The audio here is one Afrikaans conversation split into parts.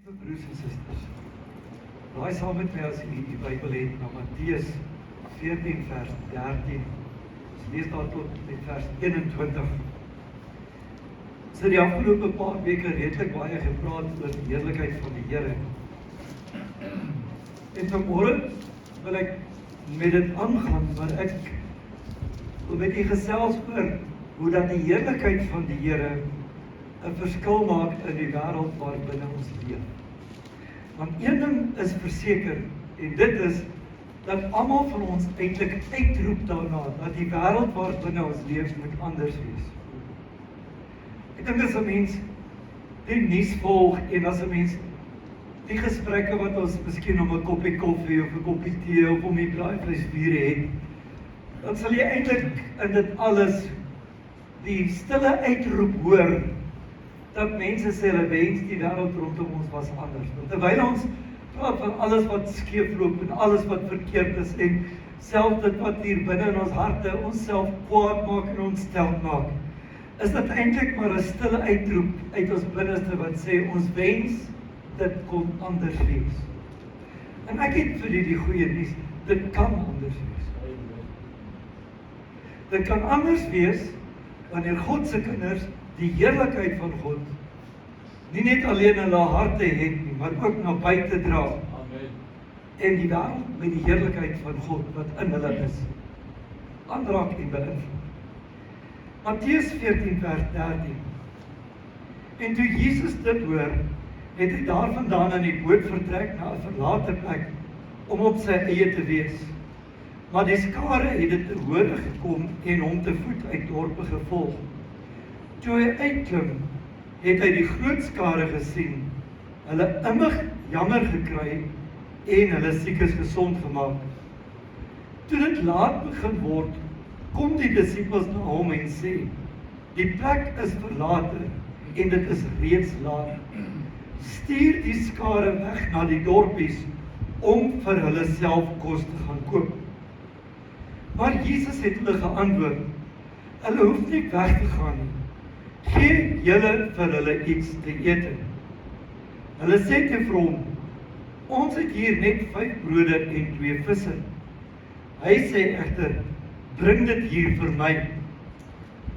Broers en susters, laai saam met my as jy die Bybel het na Matteus 14 vers 13. Ons lees daar tot met vers 21. So die afgelope paar weke redelik baie gepraat oor die heerlikheid van die Here. En vanmôre wil ek met dit aangaan, maar ek wil met u gesels oor hoe dat die heerlikheid van die Here 'n verskil maak in die wêreld waarbinne ons leef. Want een ding is verseker, en dit is dat almal van ons eintlik uitroep daarna dat die wêreld waarbinne ons leef moet anders wees. Ek dink as 'n mens die nuus volg en as 'n mens die gesprekke wat ons miskien om 'n koppie koffie of 'n koppie tee of om die braaivleisvuur het, dan sal jy eintlik in dit alles die stille uitroep hoor dat mense sê hulle wens die wêreld rondom ons was anders. Want terwyl ons praat van alles wat skeefloop en alles wat verkeerd is en selfs dit wat hier binne in ons harte onsself kwaad maak en ontstel maak, is dit eintlik maar 'n stille uitroep uit ons binneste wat sê ons wens dit kon anders wees. En ek het vir die goeie nuus, dit kan anders wees. Dit kan anders wees wanneer God se kinders die heerlikheid van God nie net alleen in hulle harte het nie, maar ook na buite dra. Amen. En die wêreld met die heerlikheid van God wat in hulle is, aanraak en beïnvloed. Matteus 14 vers 13. En toe Jesus dit hoor, het hy daarvandaan in die boot vertrek na 'n verlate plek om op sy eie te wees. Maar die skare het dit te hore gekom en hom te voet uit dorpe gevolg. Toe hy uitklim, het hy die groot skare gesien, hulle immig jammer gekry en hulle siekes gesond gemaak. Toe dit laat begin word, kom die disippels na hom en sê, die plek is verlate en dit is reeds laat. Stuur die skare weg na die dorpies om vir hulle self kos te gaan koop. Maar Jesus het hulle geantwoord, hulle hoef nie weg te gaan nie. Gee julle vir hulle iets te eet. Hulle sê te vir hom, ons het hier net 5 brode en 2 visse. Hy sê egter, bring dit hier vir my.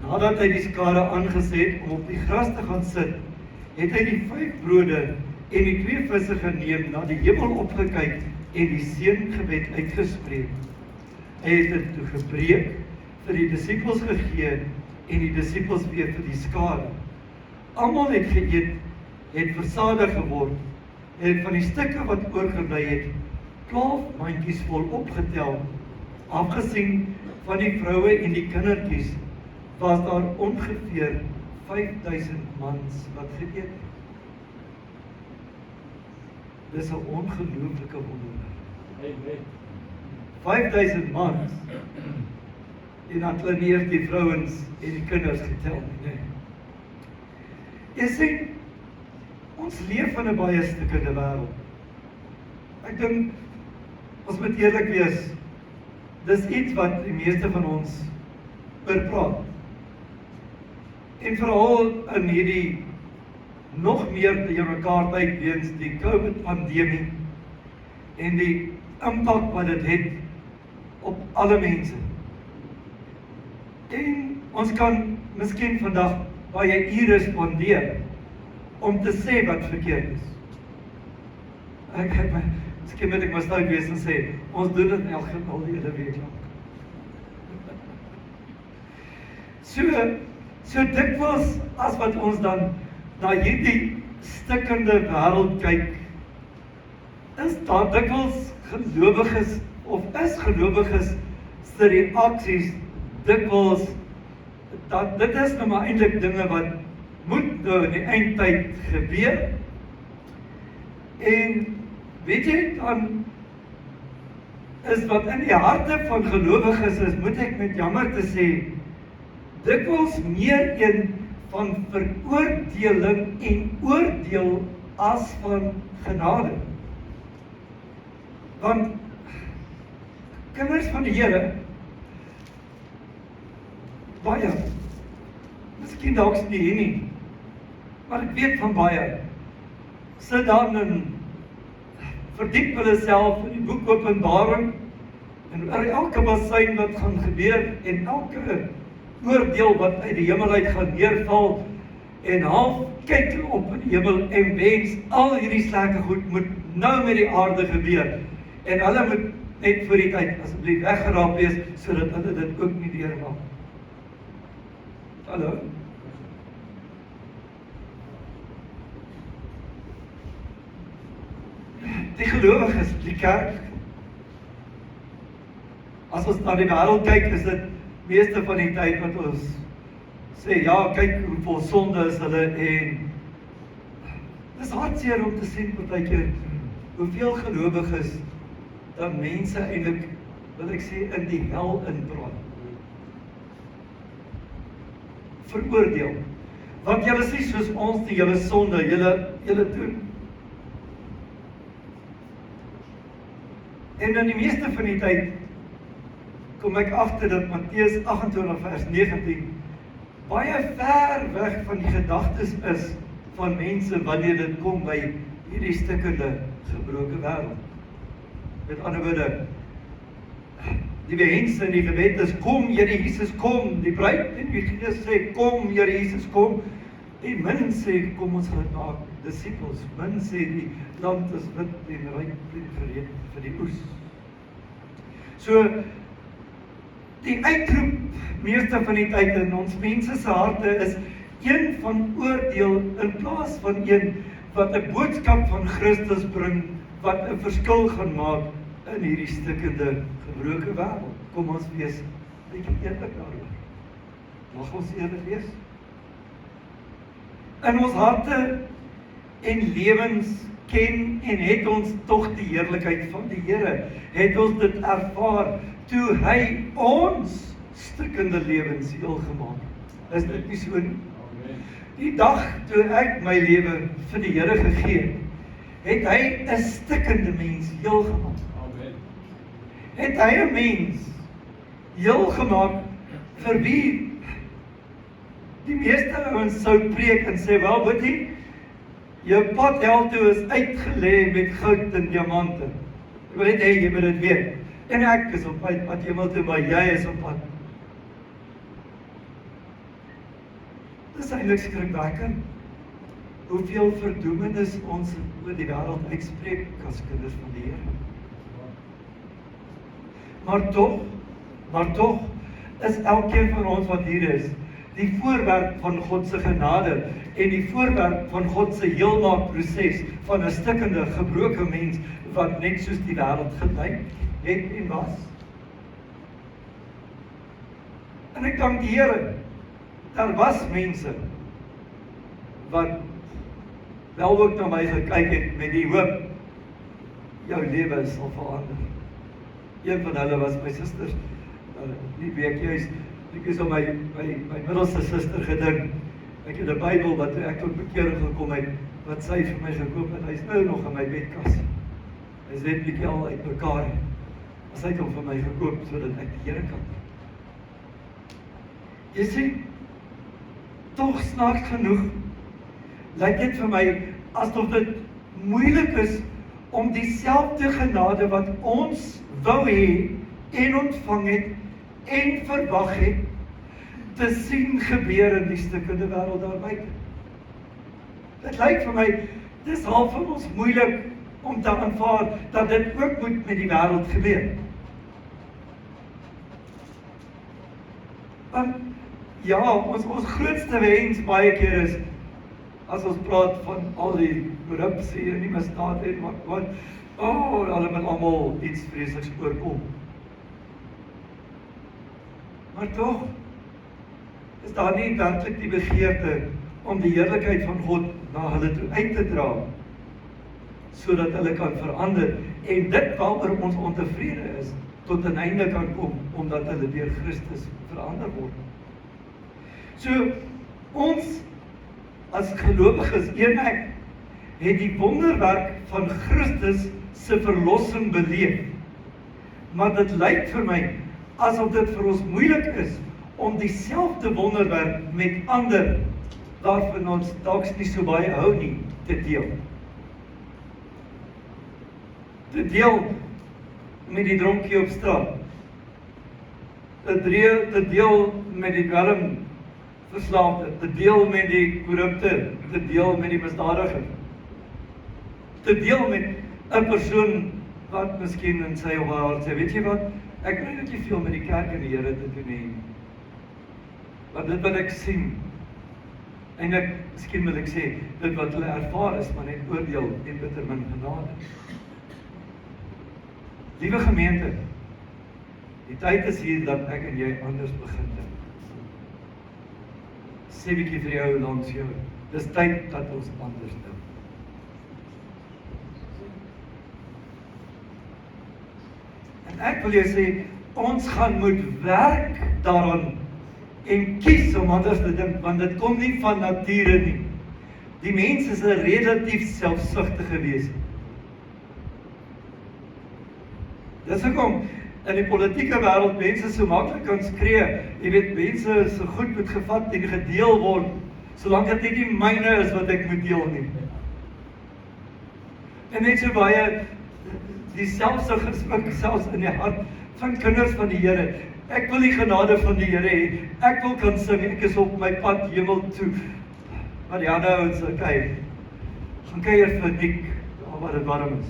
Nadat hy die skare aangeset het om op die gras te gaan sit, het hy die 5 brode en die 2 visse geneem, na die hemel opgekyk en die seëngebed uitgespreek. Hy het dit toe gebreek, vir die disippels gegee en die disippels weer vir die skare. Almal het geëet, het versadig geword, en van die stukke wat oorgebly het, 12 mandjies vol opgetel. Afgesien van die vroue en die kindertjies, was daar ongeveer 5000 mans wat geëet het. Dis 'n ongelooflike wonderwerk. 5000 mans, en dan hulle nie die vrouens en die kinders getel nie. Jy sien, ons leef in 'n baie stikkende wêreld. Ek dink, ons moet eerlik wees, dis iets wat die meeste van ons oor praat. En veral in hierdie nog meer te mekaar tyd weens die COVID-pandemie en die impak wat dit het op alle mense. En ons kan miskien vandag baie ure spandeer om te sê wat verkeerd is. Miskien moet ek maar stout wees en sê, ons doen dit elke al die hele week lang. So dikwels as wat ons dan na hierdie stikkende wêreld kyk, is daar dikwels gelowiges of is gelowiges se reaksies dikwels dat dit is nou maar eintlik dinge wat moet nou in die eindtyd gebeur. En weet jy, dan is wat in die harte van gelowiges is, moet ek met jammer te sê, dikwels meer een van veroordeling en oordeel as van genade. Want kinders van die Here, baie, miskien dalk nie hier nie, maar ek weet van baie, sit dan en verdiep hulle self in die boek Openbaring en oor elke bassein wat gaan gebeur en elke oordeel wat uit die hemel uit gaan neerval en half kyk op in die hemel en wens al hierdie slegte goed moet nou met die aarde gebeur en hulle moet net voor die tyd asseblief weggeraap wees sodat hulle dit ook nie deurmaak. Hallo? Die gelowiges, die kerk. As ons na die wêreld kyk, is dit meeste van die tyd wat ons sê, ja, kyk hoeveel sonde is hulle en dis hartseer om te sien partykeer hoeveel gelowiges dan mense eintlik, wil ek sê, in die hel inbraai. Veroordeel. Want julle is nie soos ons die julle sonde, julle doen. En in die meeste van die tyd kom ek agter dat Matteus 28 vers 19 baie ver weg van die gedagtes is van mense wanneer dit kom by hierdie stikkende gebroke wêreld. Met ander woorde, die wens en die gebed is kom Here Jesus kom, die bruid en die Gees sê kom Here Jesus kom. Die min sê kom ons gaan maak disippels. Min sê die land is wit en ryk en gereed vir die oes. So die uitroep meeste van die tyd in ons mense se harte is een van oordeel in plaas van een wat 'n boodskap van Christus bring wat 'n verskil gaan maak in hierdie stikkende gebroke wêreld. Kom ons wees bietjie eerlik daaroor. Mag ons eerlik wees? In ons harte en lewens ken en het ons tog die heerlikheid van die Here. Het ons dit ervaar toe hy ons stikkende lewens heel gemaak het. Is dit nie so nie? Die dag toe ek my lewe vir die Here gegee het hy 'n stikkende mens heel gemaak. Het hy 'n mens heel gemaak vir wie die meeste ouens sou preek en sê, wel boetie, jou pad hel toe is uitgelê met goud en diamante. Ek wil net hê jy moet dit weet. En ek is op my pad hemel toe, maar jy is op pad. Dis eintlik skrikwekkend hoeveel verdoemenis ons oor die wêreld uitspreek as kinders van die Here. Maar tog is elkeen van ons wat hier is, die voorwerp van God se genade en die voorwerp van God se heelmaakproses van 'n stikkende, gebroke mens wat net soos die wêreld gelyk het en was. En ek dank die Here, daar was mense wat wel ook na my gekyk het met die hoop, jou lewe sal verander. Een van hulle was my suster, die week juist, ek is op my middelste suster gedink, ek het 'n Bybel wat toe ek tot bekering gekom het, wat sy vir my gekoop het, hy is nou nog in my bedkas, hy is net bietjie al uit mekaar, as hy hom vir my gekoop, sodat ek die Here kan. Jy sien, tog snaaks genoeg, lyk dit vir my, asof dit moeilik is, om dieselfde genade wat ons wou hê en ontvang het en verwag het, te sien gebeur in die stikkende wêreld daar buite. Dit lyk vir my, dis half van ons moeilik om te aanvaar dat dit ook moet met die wêreld gebeur. Want ja, ons grootste wens baie keer is, as ons praat van al die korrupsie en die misdaad en wat, hulle moet almal iets vreesliks oorkom. Maar tog is daar nie werklik die begeerte om die heerlikheid van God na hulle toe uit te dra, sodat hulle kan verander en dit waaroor ons ontevrede is, tot 'n einde kan kom, omdat hulle deur Christus verander word. So, ons as gelowiges, ek, het die wonderwerk van Christus se verlossing beleef. Maar dit lyk vir my, asof dit vir ons moeilik is, om dieselfde wonderwerk met ander, waarvan ons dalk nie so baie hou nie, te deel. te deel met die dronkie op straat, te deel met die dwelmverslaafde, te deel met die korrupte, te deel met die misdadiger, te deel met 'n persoon wat miskien in sy of haar hart sê, weet jy wat, ek wil net nie veel met die kerk en die Here te doen hê, want dit wat ek sien, eintlik, miskien wil ek sê, dit wat hulle ervaar is, maar net oordeel en bitter min genade. Liewe gemeente, die tyd is hier dat ek en jy anders begin dink. Sê bietjie vir jou langs jou, dis tyd dat ons anders dink. En ek wil jou sê, ons gaan moet werk daaraan en kies om anders te dink, want dit kom nie van nature nie. Die mens is 'n relatief selfsugtige wese. Dis hoekom in die politieke wêreld mense so maklik kan skree, jy weet, mense is so goed moet gevat en gedeel word, solank dit net nie myne is wat ek moet deel nie. En net so baie die selfsug is ook selfs in die hart van kinders van die Here. Ek wil die genade van die Here hê. Ek wil kan sing, ek is op my pad hemel toe. Maar die ander ouens, okay, gaan kuier vir dik, waar dit warm is.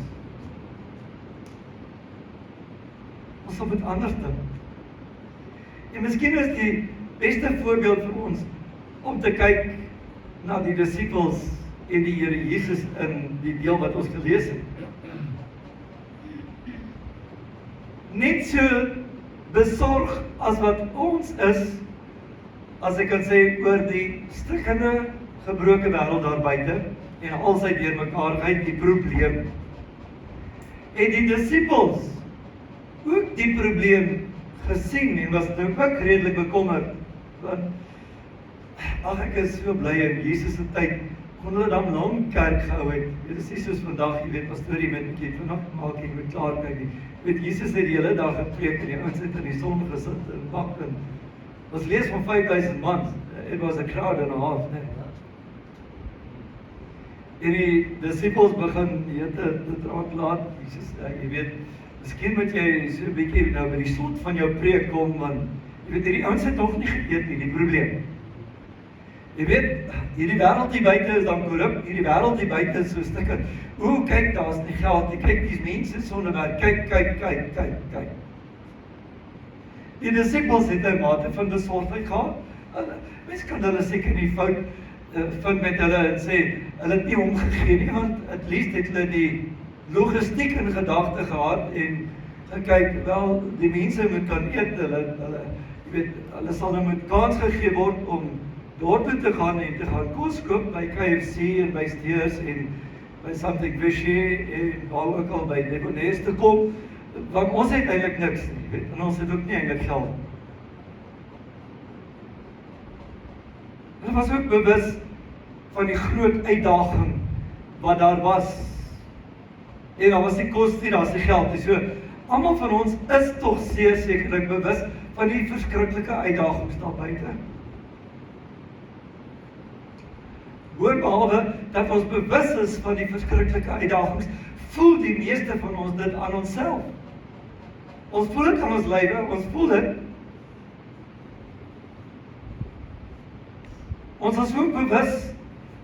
Ons sal moet anders dink. En miskien is die beste voorbeeld vir ons om te kyk na die disippels en die Here Jesus in die deel wat ons gelees het. Net so besorg as wat ons is, as ek kan sê, oor die stikkende, gebroke wêreld daar buite en al sy deurmekaarheid, die probleem. En die disippels ook die probleem gesien en was nou ook redelik bekommerd, want ek is so bly in Jesus se tyd, kon hulle dan lang kerk gehou het. Dit is nie soos vandag, jy weet, pastorie met 'n bietjie vanaf maak jy moet klaar kyk nie. Jy weet, Jesus het die hele dag gepreek en die ouens het in die son gesit en bak en ons lees van 5000 man. It was a crowd and a half, nee. En die disippels begin te raak laat, Jesus, jy weet, miskien moet jy so 'n bietjie nou by die slot van jou preek kom, want jy weet, hierdie ouens het nog nie geëet nie, die probleem. Jy weet, hierdie wêreld hier buite is dan korrup, hierdie wêreld hier buite is so stikkend. O, kyk, daar's nie geld nie, kyk, die mense sonder werk, kyk. Die disippels het 'n mate van besorgdheid gehad. Mense kan hulle seker nie fout vind met hulle en sê, hulle het nie omgegee nie, want at least het hulle die logistiek in gedagte gehad en gekyk, wel, die mense moet kan eet, hulle, jy weet, hulle sal nou met kans gegee word om dorpe te gaan en te gaan kos koop by KFC en by Steers en by Something Fishy en waar ook al by Debonair te kom, want ons het eintlik niks nie, weet, en ons het ook nie eintlik geld. Hulle was ook bewus van die groot uitdaging wat daar was. En daar was die kos nie, daar was die geld nie. So, almal van ons is tog zeer sekerlik bewus van die verskriklike uitdagings daar buite. Boonbehalwe dat ons bewus is van die verskriklike uitdagings, voel die meeste van ons dit aan onsself. Ons voel dit aan ons lywe, ons voel dit. Ons is ook bewus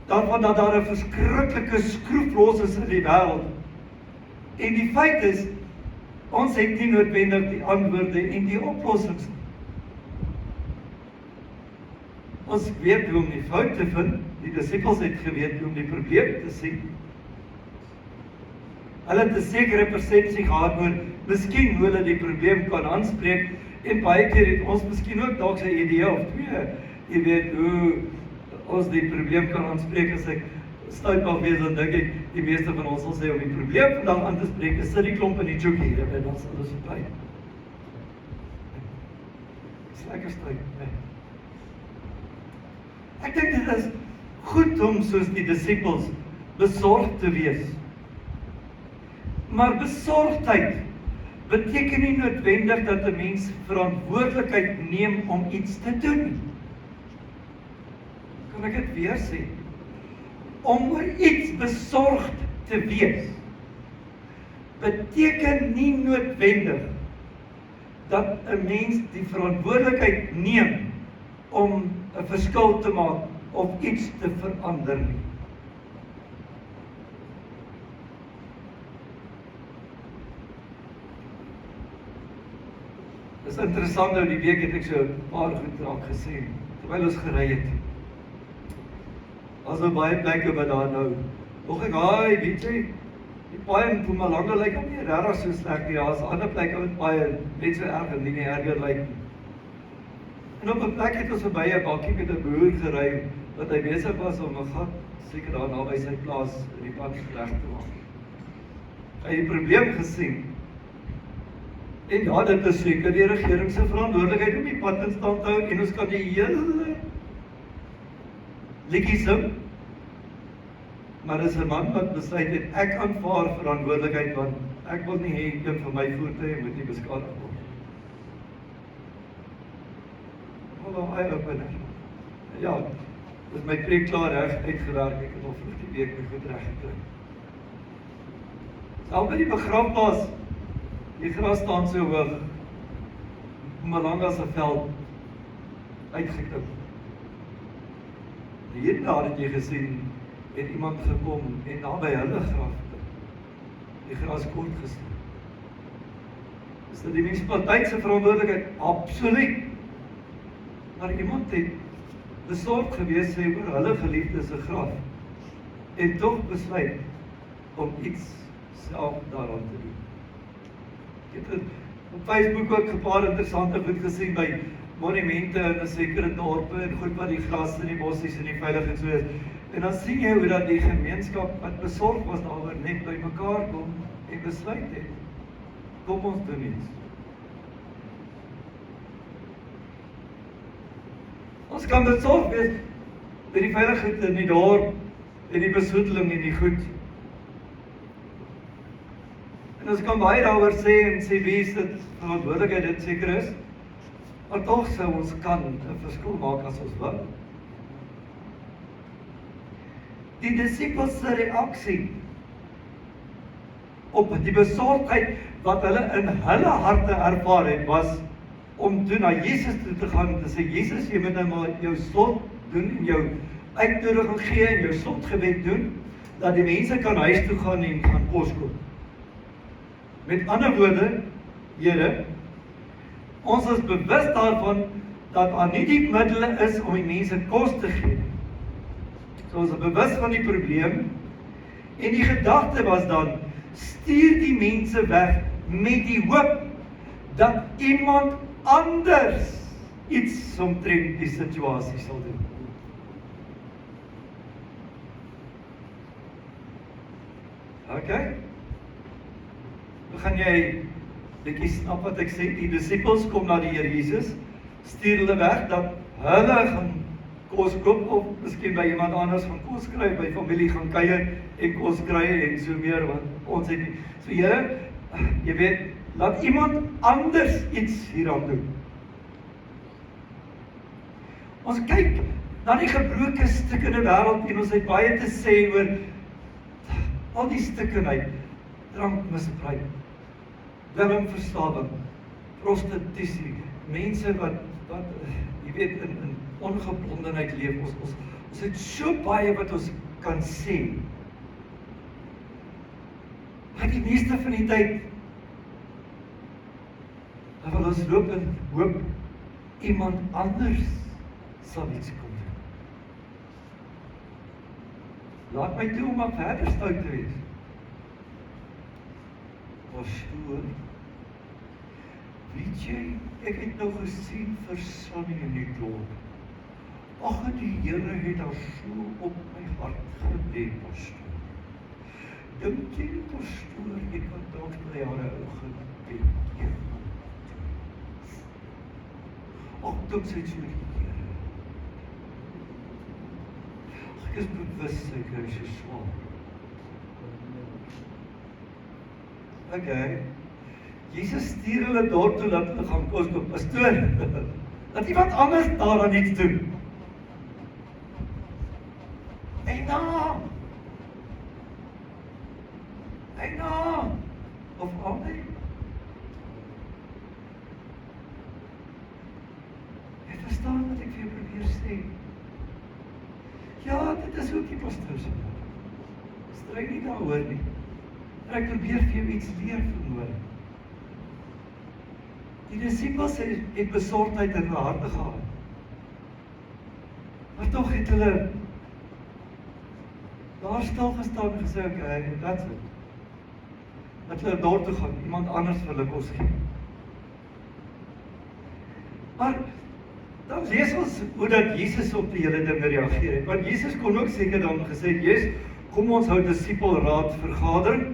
daarvan dat daar 'n verskriklike skroef los is in die wêreld. En die feit is, ons het nie noodwendig die antwoorde en die oplossings. Ons weet hoe om die fout te vind, die disippels het geweet hoe om die probleem te sien. Hulle het 'n sekere persepsie gehad oor, miskien hoe hulle die probleem kan aanspreek, en baie keer het ons miskien ook dalk 'n idee of twee, jy weet, hoe ons die probleem kan aanspreek. As ek stuipag wees, dan dink ek, die meeste van ons sal sê, om die probleem vandag aan te spreek, is sit die klomp in die joekie, en dan sal alles verby. Dis lekker stuip, nee. Ek dink dit is goed om soos die disippels besorgd te wees. Maar besorgdheid beteken nie noodwendig dat 'n mens verantwoordelikheid neem om iets te doen. Kan ek dit weer sê? Om oor iets besorgd te wees, beteken nie noodwendig dat 'n mens die verantwoordelikheid neem om 'n verskil te maak of iets te verander nie. Dit is interessant nou, die week het ek so 'n paar goed raak gesien, terwyl ons gery het. As nou baie plekke wat daar nou, ek, weet jy, die paai in Mpumalanga lyk hom nie regtig so sleg nie, daar is ander plekke wat baie net so erg en nie erger lyk nie. En op 'n plek het ons verby 'n bakkie met 'n boer gery, wat hy besig was om 'n gat, seker daar naby sy plaas, in die pad reg te maak. Hy het die probleem gesien, en ja, dit is seker die regering se verantwoordelikheid om die pad in stand te hou, en ons kan die hele liedjie sing, maar dis 'n man wat besluit het, ek aanvaar verantwoordelikheid, want ek wil nie hê een van my voertuie moet nie beskadig word. Wel, eye-opener. Ja, dis my preek klaar reg uitgewerk, ek het al vroeg die week my goed reg gekry. Self by die begrafplaas, die gras staan so hoog, Mpumalanga se veld uitgeknip. Hier daar het jy gesien, het iemand gekom en naby hulle graf die gras kort gesny. Is dit die munisipaliteit se verantwoordelikheid? Absoluut. Maar iemand het besorg gewees sê oor hulle geliefdes se graf en tog besluit om iets self daaraan te doen. Ek het op Facebook ook 'n paar interessante goed gesien by monumente in 'n sekere dorpe en goed wat die gras en die bossies en die veiligheid so is. En dan sien jy hoe dat die gemeenskap wat besorg was daaroor net by mekaar kom en besluit het, kom ons doen iets. Ons kan besorg wees by die veiligheid in die dorp en die besoedeling en die goed. En ons kan baie daaroor sê en sê wie is dit verantwoordelikheid dit seker is, maar tog sou ons kan 'n verskil maak as ons wil. Die disippels se reaksie op die besorgdheid wat hulle in hulle harte ervaar het, was om toe na Jesus toe te gaan en te sê, Jesus, jy moet nou maar jou slot doen en jou uitnodiging gee en jou slotgebed doen, dat die mense kan huis toe gaan en gaan kos koop. Met ander woorde, Here, ons is bewus daarvan dat daar nie die middele is om die mense kos te gee. So ons is bewus van die probleem en die gedagte was dan, stuur die mense weg met die hoop dat iemand anders iets omtrent die situasie sal doen. Okay? Gaan jy bietjie snap wat ek sê? Die disippels kom na die Here Jesus, stuur hulle weg dat hulle gaan kos koop of miskien by iemand anders gaan kos kry, by familie gaan kuier en kos kry en so meer, want ons het nie. So Here, jy weet, laat iemand anders iets hieraan doen. Ons kyk na die gebroke stukkende wêreld en ons het baie te sê oor al die stukkenheid, drankmisbruik, dwelmverslawing, prostitusie, mense wat jy weet in ongebondenheid leef. Ons het so baie wat ons kan sê. Maar die meeste van die tyd dan wil ons loop en hoop iemand anders sal iets kom doen. Laat my toe om maar verder stout te wees. Pastoor, weet jy, ek het nou gesien vir Sonny in die dorp. Ag, die Here het haar so op my hart gelê, pastoor. Dink jy, pastoor, jy kan dalk by haar ou gebed gee? Ag, dink sy so die Here. Ek is bewus sy kry so swaar. Okay. Jesus stuur hulle dorp toe dat hulle gaan kos koop. Pastoor, dat iemand anders daaraan iets doen. Eina! of amen? Jy verstaan wat ek vir jou probeer sê? Ja, dit is ook die pastoor se woord. Stry nie daaroor nie. Maar ek probeer vir jou iets leer vanmôre. Die disippels het besorgdheid in hulle harte gehad. Maar tog het hulle daar stil gestaan en gesê, okay, that's it. Dat hulle dorp toe gaan, iemand anders vir hulle kos gee. Maar dan lees ons hoe dat Jesus op die hele ding reageer het. Want Jesus kon ook seker dan gesê, Jesus, kom ons hou disipelraad vergadering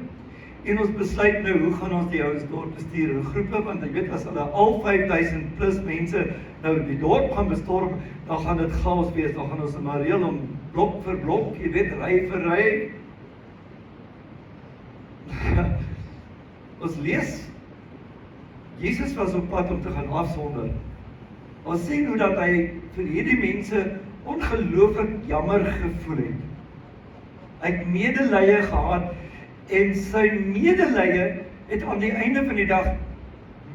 en ons besluit nou hoe gaan ons die ouens dorp bestuur in groepe, want jy weet as hulle al 5000 plus mense nou die dorp gaan bestorm, dan gaan dit chaos wees, dan gaan ons maar reël om blok vir blok, jy weet, ry vir ry. Ons lees, Jesus was op pad om te gaan afsonder. Ons sien hoe dat hy vir hierdie mense ongelooflik jammer gevoel het. Hy het medelee gehad en sy medelee het aan die einde van die dag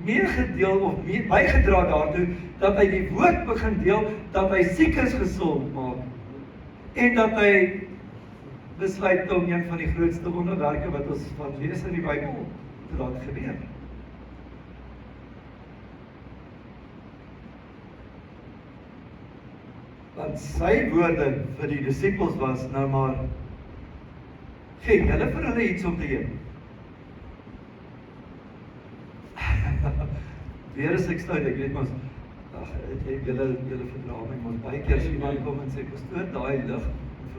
meegedeel of bygedra daartoe dat hy die woord begin deel dat hy siekes gesond maak en dat hy besluit om een van die grootste wonderwerke wat ons van lees in die Bybel te laat gebeur. Want sy woorde vir die disippels was nou maar, gee julle vir hulle iets om te eet. Weer is ek sluit, ek weet mos, julle verdra my, mos baie keer as iemand kom en sê, pastoor, daai lig,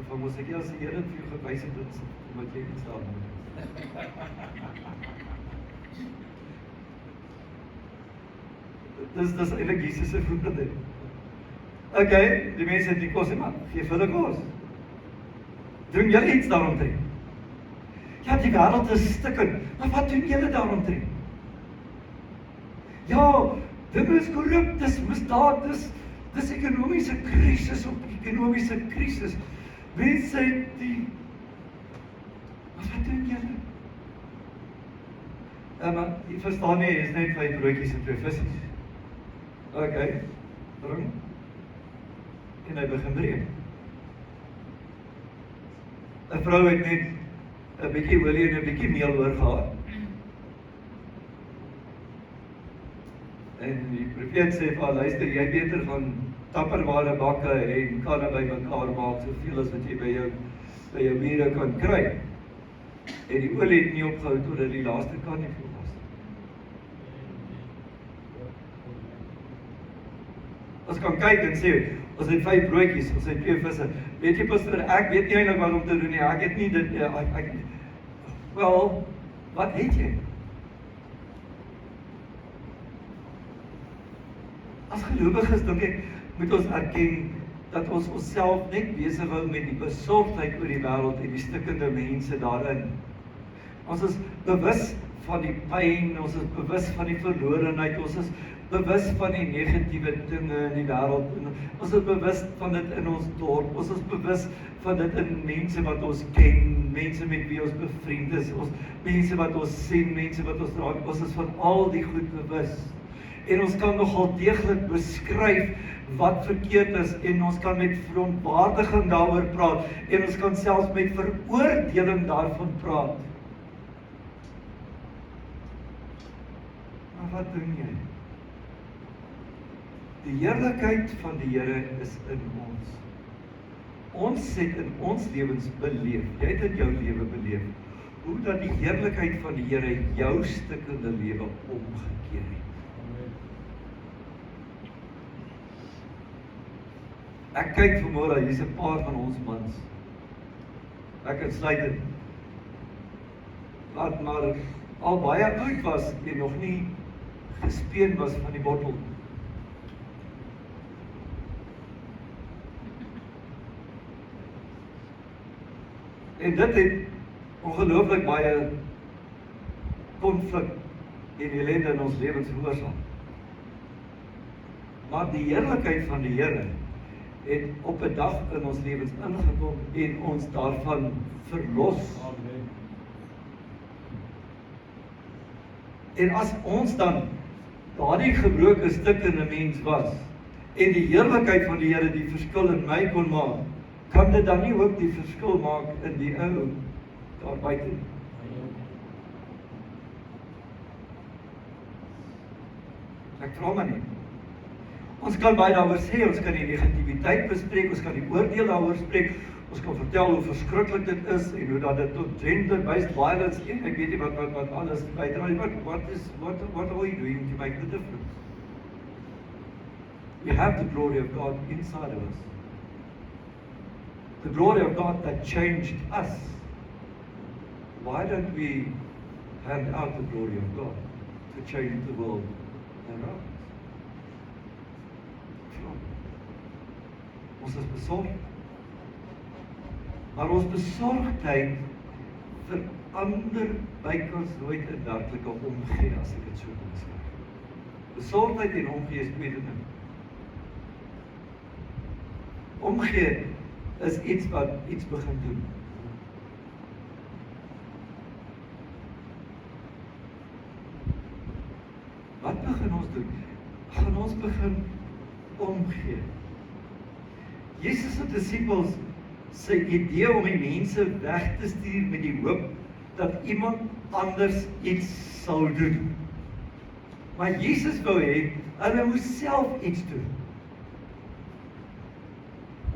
van mos ek as die Here vir jou gewys het, omdat jy iets daar moet. Dis eintlik Jesus se voete. Okay, die mense het die kos en maar, geef hulle kos. Doen julle iets daaromtrent? Ja, die wêreld is stikkend, maar wat doen julle daaromtrent? Ja, dit is korrup, dis misdaad, dis ekonomiese krisis op ekonomiese krisis. Mense het die... Wat doen julle? Maar, jy verstaan nie, is net 5 broodjies en 2 visies. Okay, bring. En hy begin breek. 'n Vrou het net 'n bietjie olie en 'n bietjie meel oorgehad. En die profeet sê vir haar, luister, jy beter gaan tapperware bakke en kanne bymekaar maak, soveel as wat jy by jou bure kan kry. En die olie het nie opgehou totdat die laaste kan nie vol was. Ons kan kyk en sê, ons het 5 broodjies, ons het 2 visse. Weet jy, pastoor, ek weet nie eintlik wat om te doen nie. Ek het nie dit, wel, wat het jy? As gelowiges dink ek, moet ons erken dat ons onsself net besig hou met die besorgdheid oor die wêreld en die stikkende mense daarin. Ons is bewus van die pyn, ons is bewus van die verlorenheid, ons is bewus van die negatiewe dinge in die wêreld, ons is bewus van dit in ons dorp, ons is bewus van dit in mense wat ons ken, mense met wie ons bevriend is, mense wat ons sien, mense wat ons raak, ons is van al die goed bewus. En ons kan nogal deeglik beskryf wat verkeerd is en ons kan met verontwaardiging daaroor praat en ons kan selfs met veroordeling daarvan praat. Maar wat doen jy? Die heerlikheid van die Here is in ons. Ons het in ons lewens beleef, jy het in jou lewe beleef, hoe dat die heerlikheid van die Here jou stikkende lewe omgekeer het. Ek kyk vanmôre, hier's 'n paar van ons mans. Ek insluit dit. Wat maar al baie oud was en nog nie gespeen was van die bottel. En dit het ongelooflik baie konflik en ellende in ons lewens veroorsaak. Maar die heerlikheid van die Here het op 'n dag in ons lewens ingekom en ons daarvan verlos. Amen. En as ons dan daardie gebroke stuk in 'n mens was, en die heerlikheid van die Here die verskil in my kon maak, kan dit dan nie ook die verskil maak in die ou daar buite nie? Ek vra maar net. Ons kan baie daaroor sê, ons kan die negativiteit bespreek, ons kan die oordeel daaroor spreek, ons kan vertel hoe verskriklik dit is en hoe dat dit tot gender-based violence en ek weet nie wat alles bydra nie. What are we doing to make the difference? We have the glory of God inside of us. The glory of God that changed us. Why don't we hand out the glory of God to change the world around us? Ons is besorgd. Maar ons besorgdheid verander bykans nooit in werklike omgee, as ek dit so kan beskryf. Besorgdheid en omgee is twee dinge. Omgee is iets wat iets begin doen. Wat begin ons doen? Gaan ons begin omgee. Jesus se disippels sy idee om die mense weg te stuur met die hoop dat iemand anders iets sal doen. Maar Jesus wou hê hulle moes self iets doen.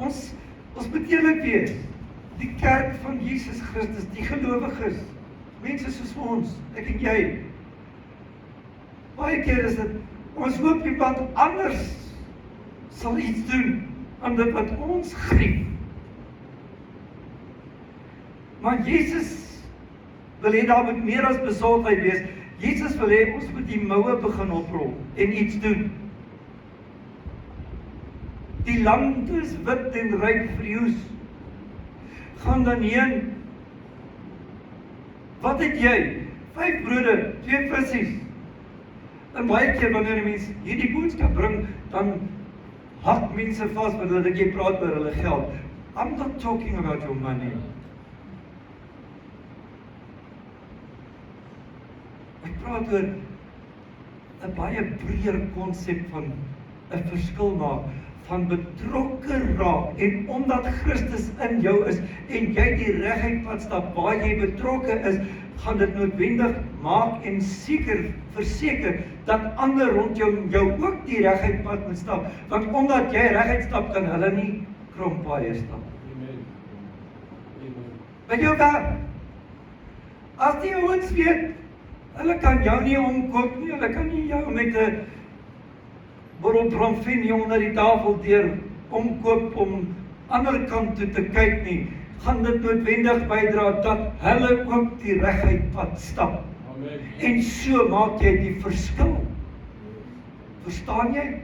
Ons moet eerlik wees. Die kerk van Jesus Christus, die gelowiges, mense soos ons, ek en jy. Baie keer is dit, ons hoop iemand anders sal iets doen aan dit wat ons grief. Maar Jesus wil hê daar moet meer as besorgdheid wees. Jesus wil hê ons moet die moue begin oprol en iets doen. Die land is wit en ryp vir oes. Gaan dan heen. Wat het jy? 5 brode, 2 visse. En baie keer wanneer 'n mens hierdie boodskap bring, dan hak mense vas want hulle dink jy praat oor hulle geld. I'm not talking about your money. Ek praat oor 'n baie breër konsep van 'n verskil maak, van betrokke raak, en omdat Christus in jou is, en jy die reguit pad stap waar jy betrokke is, gaan dit noodwendig maak en verseker dat ander rond jou ook die reguit pad moet stap, want omdat jy reguit stap, kan hulle nie krompaaie stap. By jou werk, as die ouens weet, hulle kan jou nie omkoop nie, hulle kan nie jou met 'n bottel bromfine onder die tafel deur omkoop om ander kant toe te kyk nie, gaan dit noodwendig bydra dat hulle ook die reguit pad stap. Amen. En so maak jy die verskil. Verstaan jy?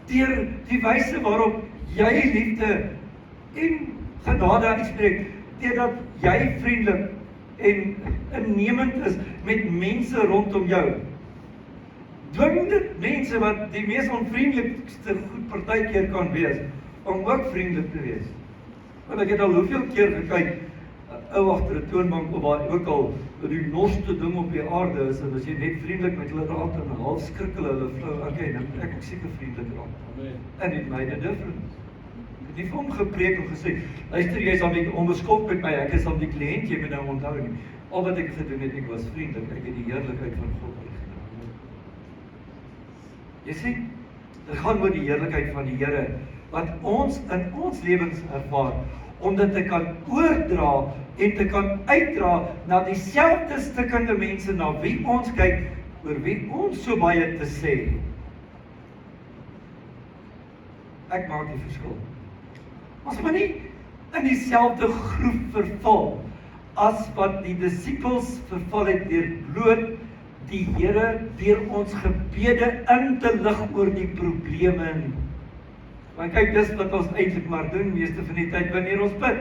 Deur die wyse waarop jy liefde en genade uitspreek, deurdat jy vriendelik en innemend is met mense rondom jou. Dwing dit mense wat die mees onvriendelikste goed partykeer kan wees, om ook vriendelik te wees. Want ek het al hoeveel keer gekyk, ou agter 'n toonbank of waar ook al die norste ding op die aarde is, en as jy net vriendelik met hulle raak, en half skrik hulle flou, okay, dan moet ek ook seker vriendelik raak. Amen. And it made a difference. Ek het nie vir hom gepreek en gesê, luister, jy is al bietjie onbeskof met my, ek is al die kliënt, jy moet nou onthou nie. Al wat ek gedoen het, ek was vriendelik, ek het die heerlikheid van God uitgedra. Jy sien, dit gaan oor die heerlikheid van die Here, wat ons in ons lewens ervaar, om dit te kan oordra en te kan uitdra na dieselfde stikkende mense na wie ons kyk, oor wie ons so baie te sê het. Ek maak die verskil. Ons moet nie in dieselfde groep verval as wat die disippels verval het deur bloot die Here deur ons gebede in te lig oor die probleme nie. Want kyk, dis wat ons eintlik maar doen meeste van die tyd wanneer ons bid.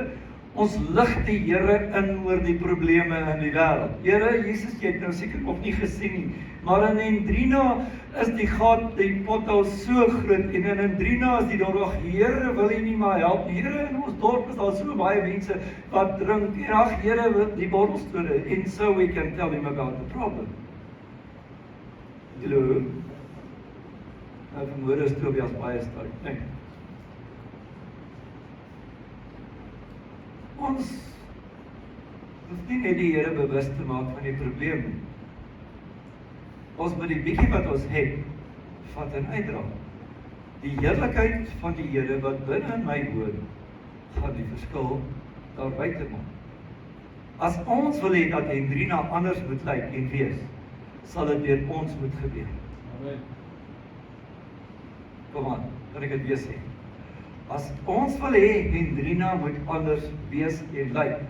Ons lig die Here in oor die probleme in die wêreld. Here, Jesus, jy het nou seker nog nie gesien nie, maar in Hendrina is die gat, die pothou so groot, en in Hendrina is die dorp, Here, wil jy nie maar help? Here, in ons dorp is daar so baie mense wat drink, en ag, Here, die borrelstore, and so we can tell him about the problem. Hallo? Nou, vanmôre is Tobias baie sterk, nee. Ons hoef nie net die Here bewus te maak van die probleem nie. Ons moet die bietjie wat ons het, vat en uitdra. Die heerlikheid van die Here wat binne in my woon, gaan die verskil daar buite maak. As ons wil hê dat Hendrina anders moet lyk en wees, sal dit deur ons moet gebeur. Amen. Kom aan, kan ek dit weer sê? As ons wil hê Hendrina moet anders wees en lyk,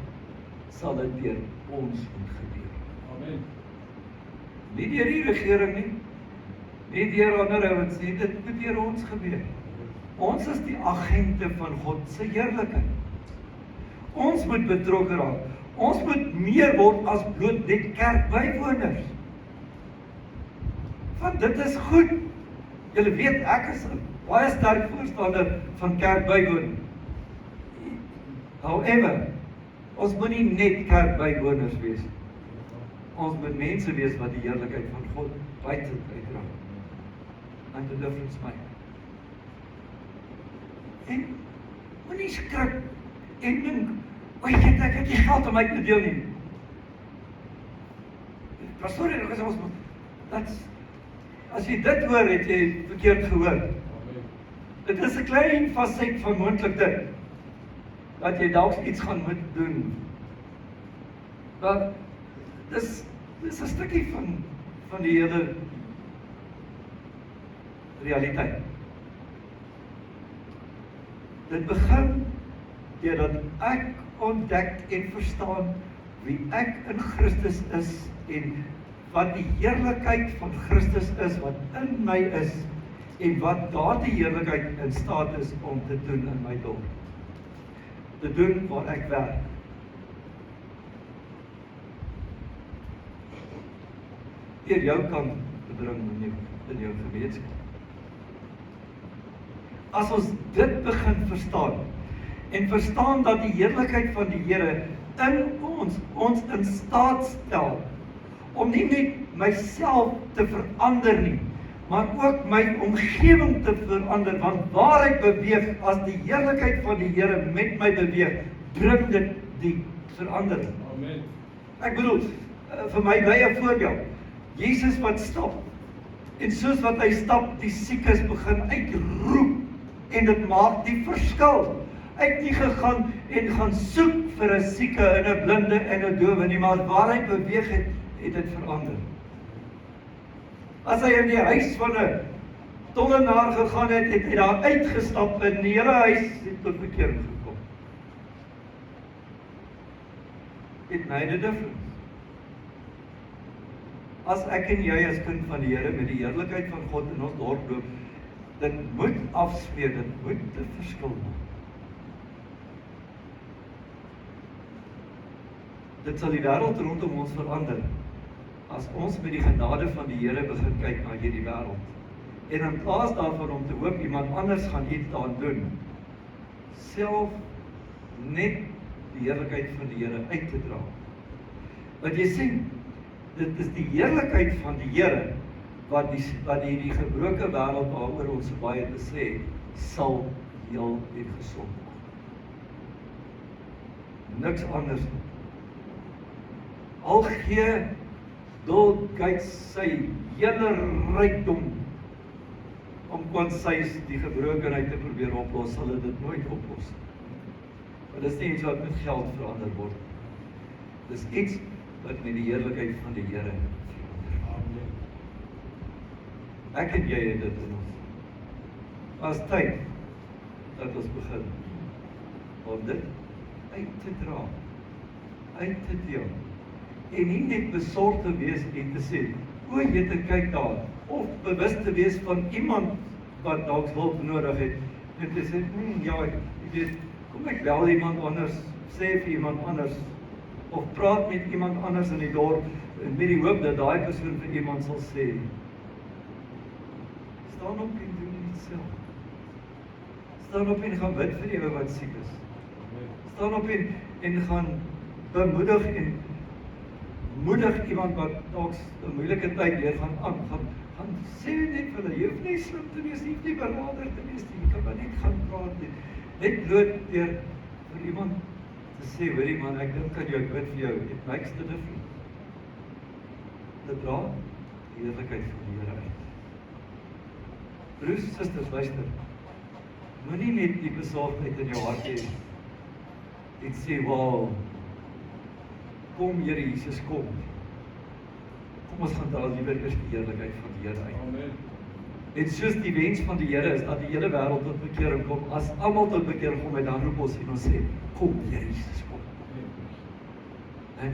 sal dit deur ons moet gebeur. Amen. Nie deur die regering nie, nie deur ander ouens nie, dit moet deur ons gebeur. Ons is die agente van God se heerlikheid. Ons moet betrokke raak. Ons moet meer word as bloot net kerkbywoners. Want dit is goed. Julle weet, ek is 'n baie sterk voorstander van kerkbywoning. However, ons moet nie net kerkbywoners wees. Ons moet mense wees wat die heerlikheid van God buite uitdra. And the difference maak. En moenie skrik en dink, "Ag, ek het nie geld om my te deel nie." Pastoor, as jy dit hoor, het jy verkeerd gehoor. Dit is 'n klein faset van moontlik dit, dat jy dalk iets gaan moet doen. Maar dis 'n stukkie van die hele realiteit. Dit begin deurdat ek ontdek en verstaan wie ek in Christus is en wat die heerlikheid van Christus is wat in my is en wat daardie heerlikheid in staat is om te doen in my dorp. Te doen waar ek werk. Deur jou kant te bring in jou gemeenskap. As ons dit begin verstaan en verstaan dat die heerlikheid van die Here in ons in staat stel om nie net myself te verander nie, maar ook my omgewing te verander, want waar ek beweeg, as die heerlikheid van die Here met my beweeg, bring dit die verandering. Amen. Ek bedoel, vir my bly 'n voorbeeld. Jesus wat stap, en soos wat hy stap, die siekes begin uitroep, en dit maak die verskil. Hy het nie gegaan en gaan soek vir 'n sieke en 'n blinde en 'n dowe nie, maar waar hy beweeg het, het dit verander. As hy in die huis van 'n tollenaar gegaan het, het hy daar uitgestap en die hele huis het tot bekering gekom. It made a difference. As ek en jy as kind van die Here met die heerlikheid van God in ons dorp loop, dit moet afsmeer, dit moet 'n verskil maak. Dit sal die wêreld rondom ons verander, as ons met die genade van die Here begin kyk na hierdie wêreld. En in plaas daarvan om te hoop iemand anders gaan iets daaraan doen, self net die heerlikheid van die Here uit te dra. Want jy sien, dit is die heerlikheid van die Here wat die gebroke wêreld waaroor ons so baie te sê, sal heel en gesond maak. Niks anders nie. Al gee Bill Gates sy hele rykdom om kwansies die gebrokenheid te probeer oplos, sal dit nooit oplos. Maar dis nie iets wat met geld verander word. Dis iets wat met die heerlikheid van die Here verander. Amen. Ek en jy het dit in ons. As tyd dat ons begin om dit uit te dra, uit te deel. En nie net besorg te wees en te sê, o, jy te kyk daar, of bewus te wees van iemand wat dalk hulp nodig het, en te sê, ja, ek weet, kom ek bel iemand anders, sê vir iemand anders of praat met iemand anders in die dorp met die hoop dat daai persoon vir iemand sal sê, staan op en doen dit self. Staan op en gaan bid vir die ou wat siek is. Staan op en gaan bemoedig en moedig iemand wat dalk 'n moeilike tyd deur gaan sê net vir hulle, jy hoef nie slim te wees, jy hoef nie berader te wees nie, jy kan maar net gaan praat net bloot deur vir iemand te sê, hoorie man, ek dink aan jou, ek bid vir jou, it makes the difference. Dit dra die heerlikheid van die Here uit. Broers en susters, luister, moenie net die besorgdheid in jou hart hê en sê, wow, kom Here Jesus, kom ons gaan daar liewer eers die heerlikheid van die Here uit. Amen. En soos die wens van die Here is, dat die hele wêreld tot bekering kom, as almal tot bekering kom, dan roep ons en ons sê, kom Here Jesus, kom. En